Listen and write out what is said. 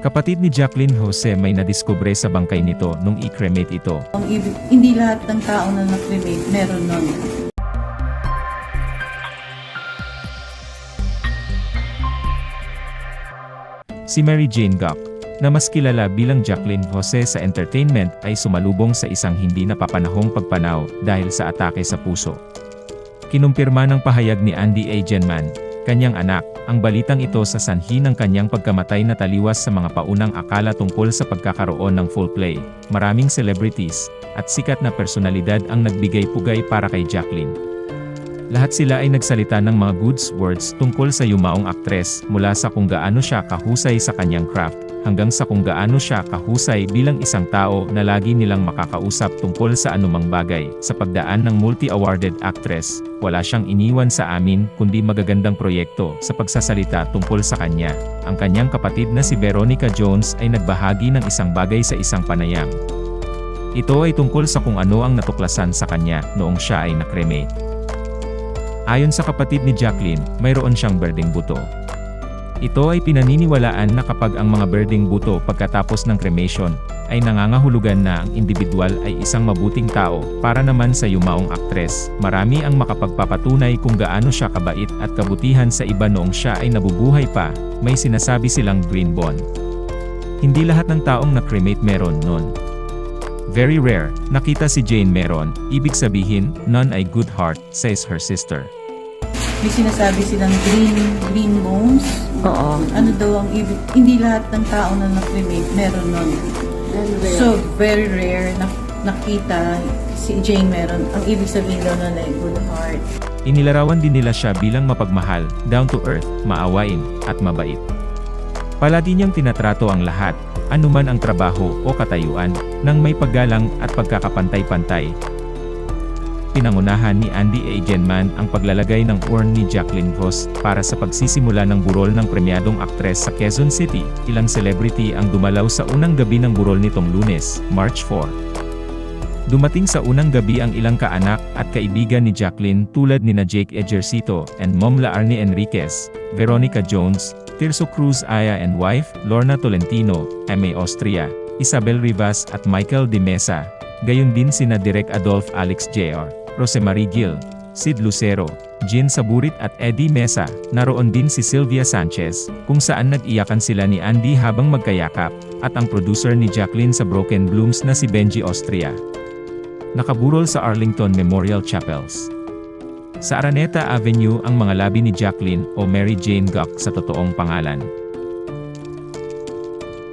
Kapatid ni Jacqueline Jose may nadiskubre sa bangkay nito nung i-cremate ito. Hindi lahat ng tao na na-cremate meron nun. Si Mary Jane Gok, na mas kilala bilang Jacqueline Jose sa entertainment ay sumalubong sa isang hindi napapanahong pagpanaw dahil sa atake sa puso. Kinumpirma ng pahayag ni Andy Eigenman, kanyang anak, ang balitang ito sa sanhi ng kanyang pagkamatay na taliwas sa mga paunang akala tungkol sa pagkakaroon ng full play. Maraming celebrities at sikat na personalidad ang nagbigay pugay para kay Jacqueline. Lahat sila ay nagsalita ng mga good words tungkol sa yumaong aktres, mula sa kung gaano siya kahusay sa kanyang craft, hanggang sa kung gaano siya kahusay bilang isang tao na lagi nilang makakausap tungkol sa anumang bagay. Sa pagdaan ng multi-awarded actress, wala siyang iniwan sa amin kundi magagandang proyekto sa pagsasalita tungkol sa kanya. Ang kanyang kapatid na si Veronica Jones ay nagbahagi ng isang bagay sa isang panayam. Ito ay tungkol sa kung ano ang natuklasan sa kanya noong siya ay nakremate. Ayon sa kapatid ni Jacqueline, mayroon siyang berdeng buto. Ito ay pinaniniwalaan na kapag ang mga berdeng buto pagkatapos ng cremation, ay nangangahulugan na ang individual ay isang mabuting tao. Para naman sa yumaong aktres, marami ang makapagpapatunay kung gaano siya kabait at kabutihan sa iba noong siya ay nabubuhay pa. May sinasabi silang green bond. Hindi lahat ng taong na-cremate meron nun. Very rare, nakita si Jane meron, ibig sabihin, none ay good heart, says her sister. May sinasabi silang green bones. Oo. Ano daw ang ibig? Hindi lahat ng tao na na-cremate meron nun. So, very rare na nakita si Jane meron. Ang ibig sabihin daw nun ay good heart. Inilarawan din nila siya bilang mapagmahal, down to earth, maawain, at mabait. Palagi niyang tinatrato ang lahat, anuman ang trabaho o katayuan, nang may paggalang at pagkakapantay-pantay. Pinangunahan ni Andy Eigenman ang paglalagay ng urn ni Jacqueline Jose para sa pagsisimula ng burol ng premyadong aktres sa Quezon City. Ilang celebrity ang dumalaw sa unang gabi ng burol nitong Lunes, March 4. Dumating sa unang gabi ang ilang kaanak at kaibigan ni Jacqueline tulad nina Jake Ejercito and Mom Laarni Enriquez, Veronica Jones, Tirso Cruz Aya and wife, Lorna Tolentino, M.A. Austria, Isabel Rivas at Michael De Mesa. Gayon din sina Direk Adolf Alex Jr., Rosemarie Gil, Sid Lucero, Jean Saburit at Eddie Mesa. Naroon din si Sylvia Sanchez, kung saan nag-iyakan sila ni Andy habang magkayakap, at ang producer ni Jacqueline sa Broken Blooms na si Benji Austria. Nakaburol sa Arlington Memorial Chapels. Sa Araneta Avenue ang mga labi ni Jacqueline o Mary Jane Gok sa totoong pangalan.